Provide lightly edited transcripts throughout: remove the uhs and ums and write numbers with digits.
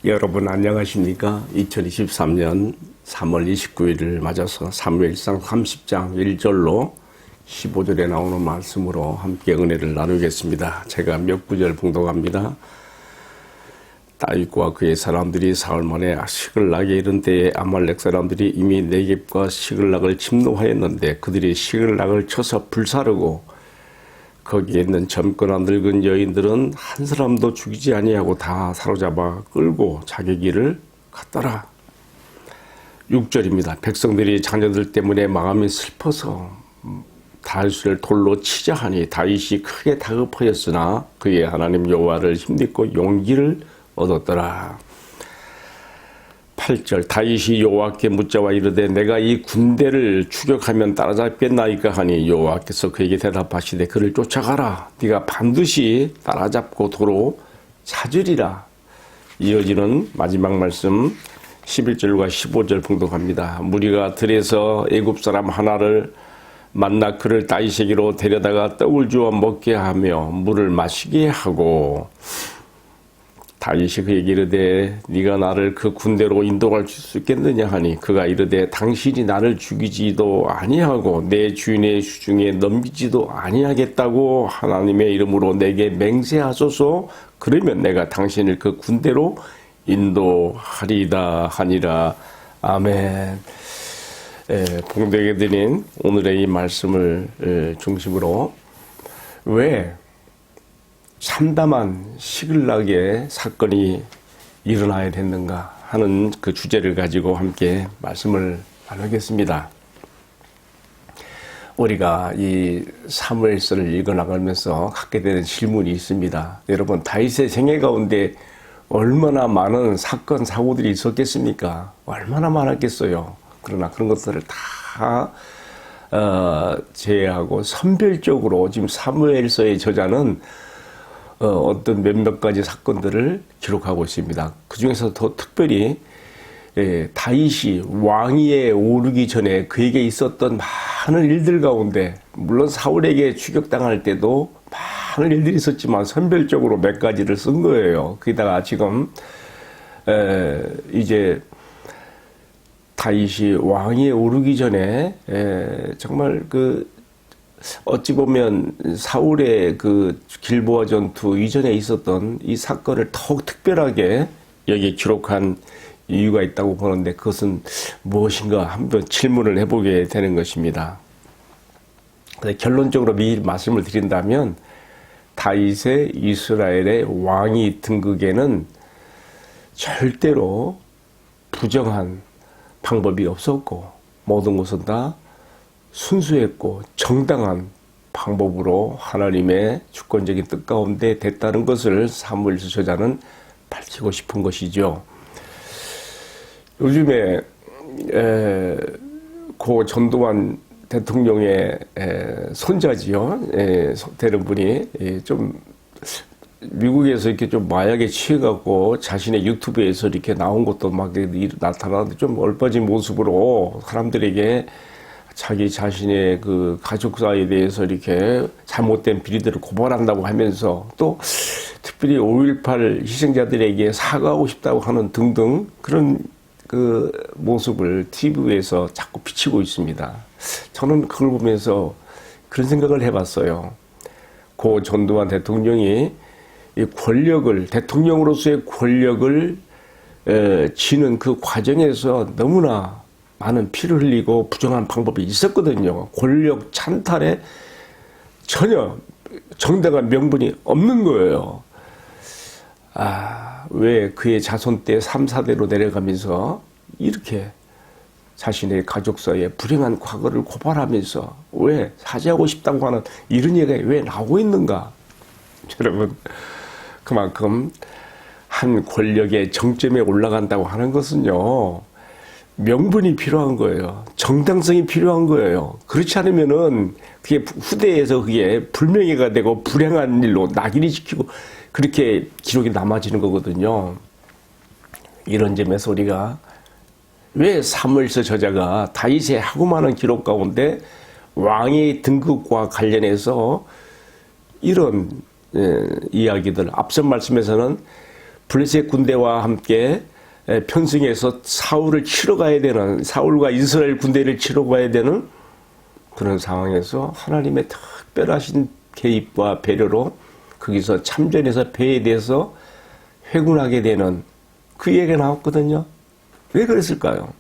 여러분 안녕하십니까? 2023년 3월 29일을 맞아서 사무엘상 30장 1절로 15절에 나오는 말씀으로 함께 은혜를 나누겠습니다. 제가 몇 구절 봉독합니다. 다윗과 그의 사람들이 사흘 만에 시글락에 이른 때에 아말렉 사람들이 이미 네겝과 시글락을 침노하였는데 그들이 시글락을 쳐서 불사르고 거기에 있는 젊거나 늙은 여인들은 한 사람도 죽이지 아니하고 다 사로잡아 끌고 자기 길을 갔더라. 6절입니다. 백성들이 자녀들 때문에 마음이 슬퍼서 다윗을 돌로 치자 하니 다윗이 크게 다급하였으나 그의 하나님 여호와를 힘입고 용기를 얻었더라. 8절 다윗이 여호와께 묻자와 이르되 내가 이 군대를 추격하면 따라잡겠나이까 하니 여호와께서 그에게 대답하시되 그를 쫓아가라. 네가 반드시 따라잡고 도로 찾으리라. 이어지는 마지막 말씀 11절과 15절 봉독합니다. 무리가 들에서 애굽 사람 하나를 만나 그를 다윗에게로 데려다가 떡을 주어 먹게 하며 물을 마시게 하고 다윗이 그에게 이르되 네가 나를 그 군대로 인도할 수 있겠느냐 하니 그가 이르되 당신이 나를 죽이지도 아니하고 내 주인의 수중에 넘기지도 아니하겠다고 하나님의 이름으로 내게 맹세하소서. 그러면 내가 당신을 그 군대로 인도하리다 하니라. 아멘. 봉독해 드린 오늘의 이 말씀을 중심으로 왜 참담한 시글락의 사건이 일어나야 됐는가 하는 그 주제를 가지고 함께 말씀을 나누겠습니다. 우리가 이 사무엘서를 읽어나가면서 갖게 되는 질문이 있습니다. 여러분, 다윗의 생애 가운데 얼마나 많은 사건, 사고들이 있었겠습니까? 얼마나 많았겠어요. 그러나 그런 것들을 다 제외하고 선별적으로 지금 사무엘서의 저자는 어떤 몇몇 가지 사건들을 기록하고 있습니다. 그 중에서 더 특별히 다윗이 왕위에 오르기 전에 그에게 있었던 많은 일들 가운데 물론 사울에게 추격당할 때도 많은 일들이 있었지만 선별적으로 몇 가지를 쓴 거예요. 거기다가 지금 이제 다윗이 왕위에 오르기 전에 정말 어찌 보면 사울의 그 길보아 전투 이전에 있었던 이 사건을 더욱 특별하게 여기에 기록한 이유가 있다고 보는데 그것은 무엇인가 한번 질문을 해보게 되는 것입니다. 결론적으로 미리 말씀을 드린다면 다윗의 이스라엘의 왕위 등극에는 절대로 부정한 방법이 없었고 모든 것은 다 순수했고 정당한 방법으로 하나님의 주권적인 뜻 가운데 됐다는 것을 사무엘서 저자는 밝히고 싶은 것이죠. 요즘에 고 전두환 대통령의 손자지요. 되는 분이 좀 미국에서 이렇게 좀 마약에 취해갖고 자신의 유튜브에서 이렇게 나온 것도 막 나타나는데 좀 얼빠진 모습으로 사람들에게 자기 자신의 그 가족사에 대해서 이렇게 잘못된 비리들을 고발한다고 하면서 또 특별히 5.18 희생자들에게 사과하고 싶다고 하는 등등 그런 그 모습을 TV에서 자꾸 비치고 있습니다. 저는 그걸 보면서 그런 생각을 해봤어요. 고 전두환 대통령이 이 권력을, 대통령으로서의 권력을 쥐는 그 과정에서 너무나 많은 피를 흘리고 부정한 방법이 있었거든요. 권력 찬탈에 전혀 정당한 명분이 없는 거예요. 왜 그의 자손 때 3, 4대로 내려가면서 이렇게 자신의 가족사에 불행한 과거를 고발하면서 왜 사죄하고 싶다고 하는 이런 얘기가 왜 나오고 있는가? 여러분, 그만큼 한 권력의 정점에 올라간다고 하는 것은요, 명분이 필요한 거예요. 정당성이 필요한 거예요. 그렇지 않으면은 그게 후대에서 그게 불명예가 되고 불행한 일로 낙인이 찍히고 그렇게 기록이 남아지는 거거든요. 이런 점에서 우리가 왜 사무엘서 저자가 다윗의 하고 많은 기록 가운데 왕의 등극과 관련해서 이런 이야기들, 앞선 말씀에서는 블레셋 군대와 함께 편승해서 사울을 치러 가야 되는, 사울과 이스라엘 군대를 치러 가야 되는 그런 상황에서 하나님의 특별하신 개입과 배려로 거기서 참전해서 배에 대해서 회군하게 되는 그 얘기가 나왔거든요. 왜 그랬을까요?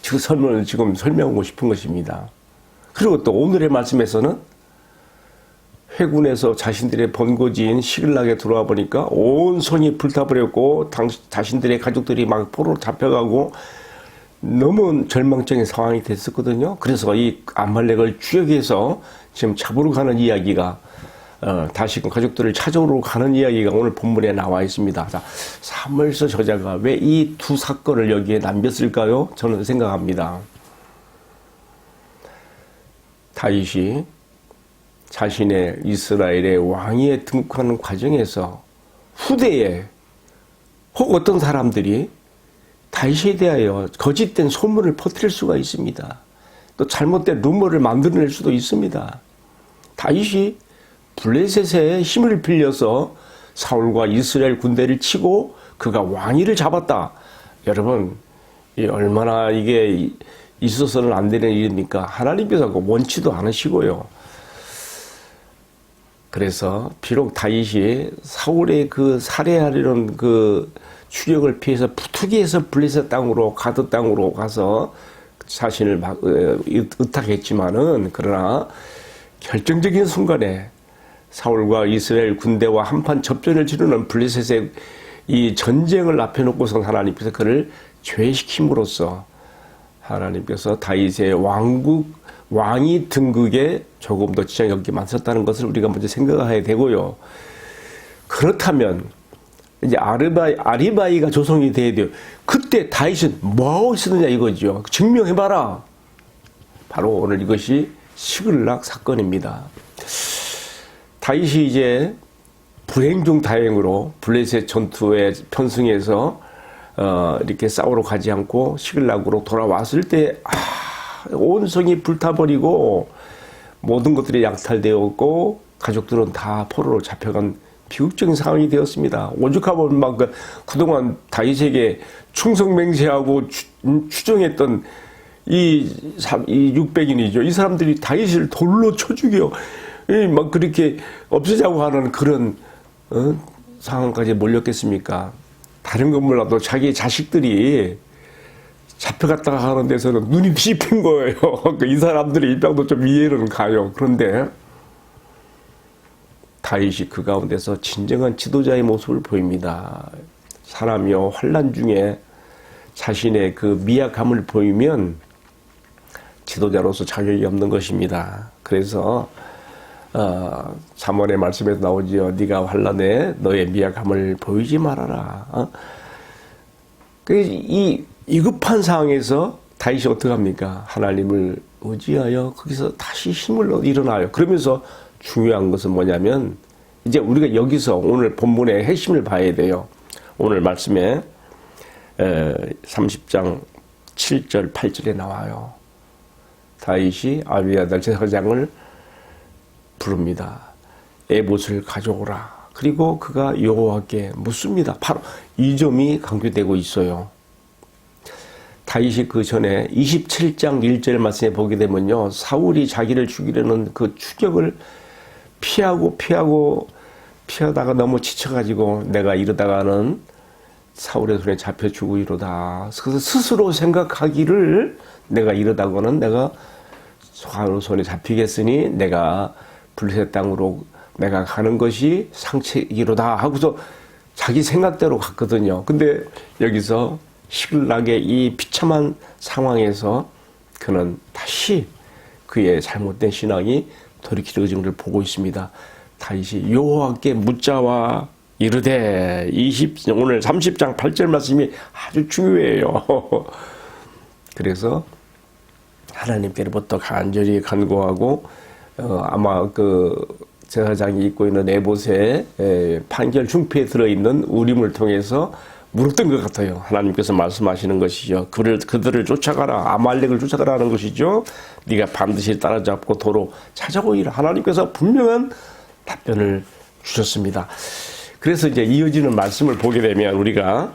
지금 설명하고 싶은 것입니다. 그리고 또 오늘의 말씀에서는 회군에서 자신들의 본거지인 시글락에 들어와 보니까 온 성이 불타버렸고 자신들의 가족들이 막 포로로 잡혀가고 너무 절망적인 상황이 됐었거든요. 그래서 이 아말렉을 추격해서 지금 잡으러 가는 이야기가 다시금 가족들을 찾아오러 가는 이야기가 오늘 본문에 나와 있습니다. 자, 사무엘서 저자가 왜 이 두 사건을 여기에 남겼을까요? 저는 생각합니다. 다윗이 자신의 이스라엘의 왕위에 등극하는 과정에서 후대에 혹 어떤 사람들이 다윗에 대하여 거짓된 소문을 퍼뜨릴 수가 있습니다. 또 잘못된 루머를 만들어낼 수도 있습니다. 다윗이 블레셋의 힘을 빌려서 사울과 이스라엘 군대를 치고 그가 왕위를 잡았다. 여러분, 얼마나 이게 있어서는 안 되는 일입니까? 하나님께서 원치도 않으시고요. 그래서 비록 다윗이 사울의 그 살해하려는 그 추격을 피해서 부투기해서 블레셋 땅으로 가드 땅으로 가서 자신을 의탁했지만은 그러나 결정적인 순간에 사울과 이스라엘 군대와 한판 접전을 치르는 블레셋의 이 전쟁을 앞에 놓고서 하나님께서 그를 죄시킴으로써 하나님께서 다윗의 왕위 등극에 조금 더 지장이 없게 만들었다는 것을 우리가 먼저 생각해야 되고요. 그렇다면 이제 아리바이가 조성이 돼야 돼요. 그때 다윗은 뭐하고 있었느냐 이거죠. 증명해봐라. 바로 오늘 이것이 시글락 사건입니다. 다윗이 이제 불행 중 다행으로 블레셋 전투에 편승해서 이렇게 싸우러 가지 않고 시글락으로 돌아왔을 때 온 성이 불타버리고 모든 것들이 약탈되었고 가족들은 다 포로로 잡혀간 비극적인 상황이 되었습니다. 오죽하면 막 그동안 다윗에게 충성맹세하고 추종했던 이 600인이죠. 이 사람들이 다윗을 돌로 쳐 죽여 막 그렇게 없애자고 하는 그런 상황까지 몰렸겠습니까? 다른 건 몰라도 자기 자식들이 잡혀갔다가 하는 데서는 눈이 씹힌 거예요. 이 사람들의 입장도 좀 이해는 가요. 그런데 다윗이 그 가운데서 진정한 지도자의 모습을 보입니다. 사람이요 환난 중에 자신의 그 미약함을 보이면 지도자로서 자격이 없는 것입니다. 그래서 잠언의 말씀에서 나오지요. 네가 환난에 너의 미약함을 보이지 말아라. 이 급한 상황에서 다윗이 어떻게 합니까? 하나님을 의지하여 거기서 다시 힘을 얻어 일어나요. 그러면서 중요한 것은 뭐냐면 이제 우리가 여기서 오늘 본문의 핵심을 봐야 돼요. 오늘 말씀에 30장 7절 8절에 나와요. 다윗이 아비아달 제사장을 부릅니다. 에봇을 가져오라. 그리고 그가 여호와께 묻습니다. 바로 이 점이 강조되고 있어요. 다윗이 그 전에 27장 1절 말씀에 보게 되면요. 사울이 자기를 죽이려는 그 추격을 피하다가 너무 지쳐가지고 내가 이러다가는 사울의 손에 잡혀 죽고 이러다. 그래서 스스로 생각하기를 내가 이러다가는 내가 사울 손에 잡히겠으니 내가 블레셋 땅으로 내가 가는 것이 상책이로다 하고서 자기 생각대로 갔거든요. 근데 여기서 시글락의 이 비참한 상황에서 그는 다시 그의 잘못된 신앙이 돌이키는 것을 보고 있습니다. 다윗이 여호와께 묻자와 이르되 오늘 30장 8절 말씀이 아주 중요해요. 그래서 하나님께로부터 간절히 간구하고 아마 그 제사장이 입고 있는 에봇의 판결 중표에 들어있는 우림을 통해서 물었던 것 같아요. 하나님께서 말씀하시는 것이죠. 그들을 쫓아가라. 아말렉을 쫓아가라는 것이죠. 네가 반드시 따라잡고 도로 찾아오리라. 하나님께서 분명한 답변을 주셨습니다. 그래서 이제 이어지는 말씀을 보게 되면 우리가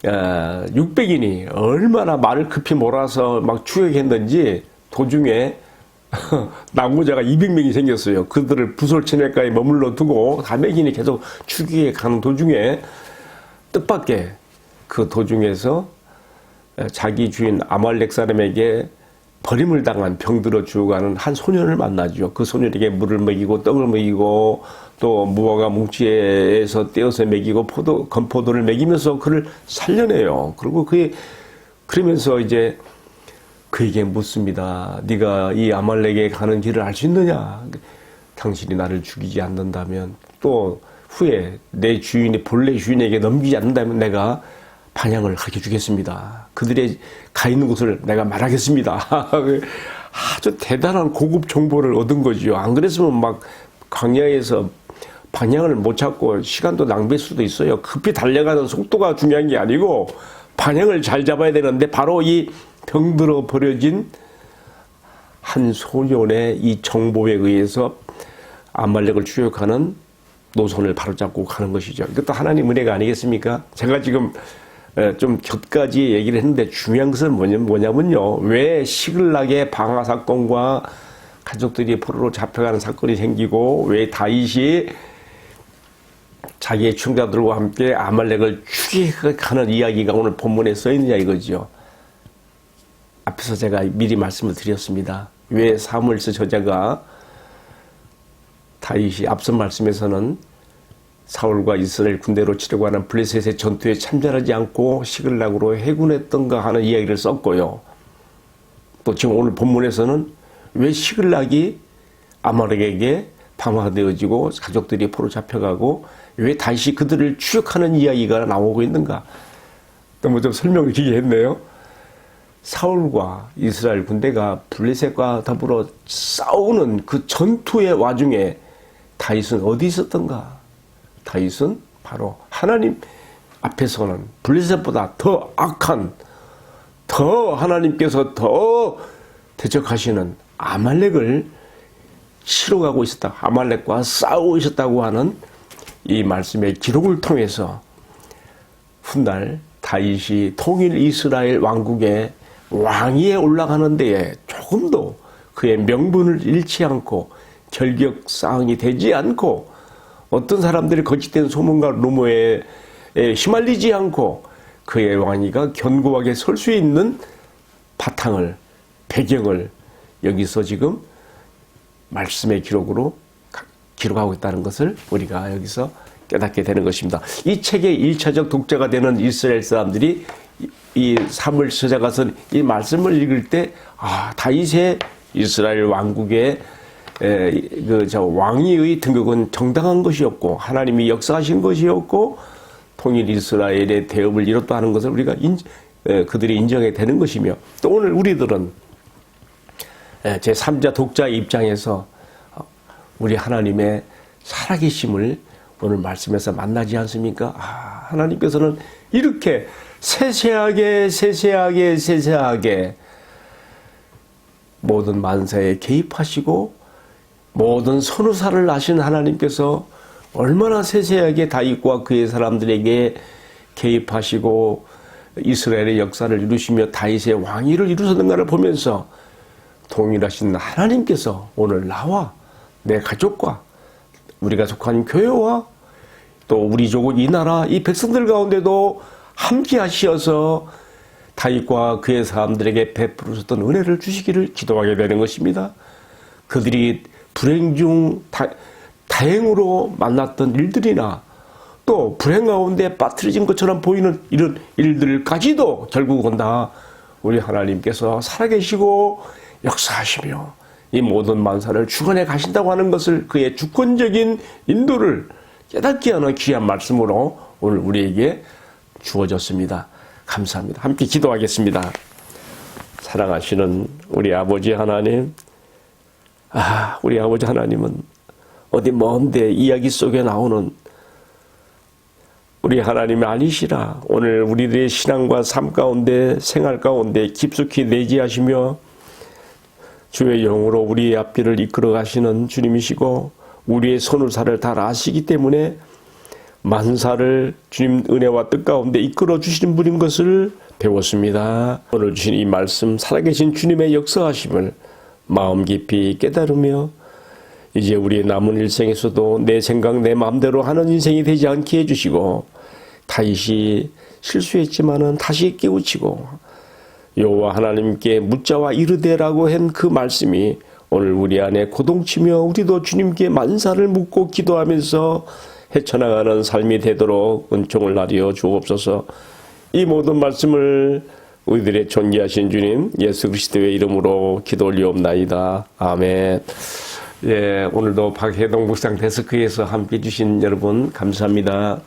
600인이 얼마나 말을 급히 몰아서 막 추격했는지 도중에 낙오자가 200명이 생겼어요. 그들을 부솔천에까지 머물러 두고 400인이 계속 추격해 가는 도중에 뜻밖의 그 도중에서 자기 주인 아말렉 사람에게 버림을 당한 병들어 죽어가는 한 소년을 만나죠. 그 소년에게 물을 먹이고 떡을 먹이고 또 무화과 뭉치에서 떼어서 먹이고 건포도를 먹이면서 그를 살려내요. 그리고 그러면서 이제 그에게 묻습니다. 네가 이 아말렉에 가는 길을 알 수 있느냐? 당신이 나를 죽이지 않는다면 또 후에 내 주인이 본래 주인에게 넘기지 않는다면 내가 반향을 가르쳐 주겠습니다. 그들의 가 있는 곳을 내가 말하겠습니다. 아주 대단한 고급 정보를 얻은 거죠. 안 그랬으면 막 광야에서 방향을 못 찾고 시간도 낭비할 수도 있어요. 급히 달려가는 속도가 중요한 게 아니고 방향을 잘 잡아야 되는데 바로 이 병들어 버려진 한 소년의 이 정보에 의해서 아말렉을 추격하는 노선을 바로잡고 가는 것이죠. 이것도 하나님 은혜가 아니겠습니까? 제가 지금 좀 곁가지 얘기를 했는데 중요한 것은 뭐냐면요. 왜 시글락의 방화 사건과 가족들이 포로로 잡혀가는 사건이 생기고 왜 다윗이 자기의 충자들과 함께 아말렉을 추격하는 이야기가 오늘 본문에 써 있느냐 이거죠. 앞에서 제가 미리 말씀을 드렸습니다. 왜 사무엘서 저자가 다윗이 앞선 말씀에서는 사울과 이스라엘 군대로 치려고 하는 블레셋의 전투에 참전하지 않고 시글락으로 해군했던가 하는 이야기를 썼고요. 또 지금 오늘 본문에서는 왜 시글락이 아말렉에게 방화되어지고 가족들이 포로 잡혀가고 왜 다시 그들을 추격하는 이야기가 나오고 있는가. 너무 좀 설명을 길게 했네요. 사울과 이스라엘 군대가 블레셋과 더불어 싸우는 그 전투의 와중에 다윗은 어디 있었던가? 다윗은 바로 하나님 앞에서는 블레셋보다 더 악한, 더 하나님께서 더 대적하시는 아말렉을 치러 가고 있었다. 아말렉과 싸우고 있었다고 하는 이 말씀의 기록을 통해서 훗날 다윗이 통일 이스라엘 왕국의 왕위에 올라가는 데에 조금도 그의 명분을 잃지 않고 결격사항이 되지 않고 어떤 사람들이 거짓된 소문과 루머에 휘말리지 않고 그의 왕위가 견고하게 설 수 있는 바탕을, 배경을 여기서 지금 말씀의 기록으로 기록하고 있다는 것을 우리가 여기서 깨닫게 되는 것입니다. 이 책의 1차적 독자가 되는 이스라엘 사람들이 이 사무엘서자가 쓴 이 말씀을 읽을 때 다윗의 이스라엘 왕국의 왕위의 등극은 정당한 것이었고 하나님이 역사하신 것이었고 통일 이스라엘의 대업을 이뤘다 하는 것을 우리가 그들이 인정해야 되는 것이며 또 오늘 우리들은 제3자 독자의 입장에서 우리 하나님의 살아계심을 오늘 말씀에서 만나지 않습니까? 하나님께서는 이렇게 세세하게 모든 만사에 개입하시고 모든 선우사를 아신 하나님께서 얼마나 세세하게 다윗과 그의 사람들에게 개입하시고 이스라엘의 역사를 이루시며 다윗의 왕위를 이루셨는가를 보면서 동일하신 하나님께서 오늘 나와 내 가족과 우리가 속한 교회와 또 우리 조국 이 나라 이 백성들 가운데도 함께 하시어서 다윗과 그의 사람들에게 베풀으셨던 은혜를 주시기를 기도하게 되는 것입니다. 그들이 불행 중 다행으로 만났던 일들이나 또 불행 가운데 빠뜨려진 것처럼 보이는 이런 일들까지도 결국은 다 우리 하나님께서 살아계시고 역사하시며 이 모든 만사를 주관해 가신다고 하는 것을 그의 주권적인 인도를 깨닫게 하는 귀한 말씀으로 오늘 우리에게 주어졌습니다. 감사합니다. 함께 기도하겠습니다. 사랑하시는 우리 아버지 하나님, 우리 아버지 하나님은 어디 먼데 이야기 속에 나오는 우리 하나님이 아니시라. 오늘 우리들의 신앙과 삶 가운데 생활 가운데 깊숙이 내지하시며 주의 영으로 우리의 앞길을 이끌어 가시는 주님이시고 우리의 선울사를 다 아시기 때문에 만사를 주님 은혜와 뜻 가운데 이끌어 주시는 분인 것을 배웠습니다. 오늘 주신 이 말씀, 살아계신 주님의 역사하심을 마음 깊이 깨달으며 이제 우리의 남은 일생에서도 내 생각 내 마음대로 하는 인생이 되지 않게 해주시고, 다윗이 실수했지만은 다시 깨우치고 여호와 하나님께 묻자와 이르되라고 한 그 말씀이 오늘 우리 안에 고동치며 우리도 주님께 만사를 묻고 기도하면서 헤쳐나가는 삶이 되도록 은총을 하려 주옵소서. 이 모든 말씀을 우리들의 존귀하신 주님 예수 그리스도의 이름으로 기도 올리옵나이다. 아멘. 예, 오늘도 박혜동 묵상 데스크에서 함께 해주신 여러분 감사합니다.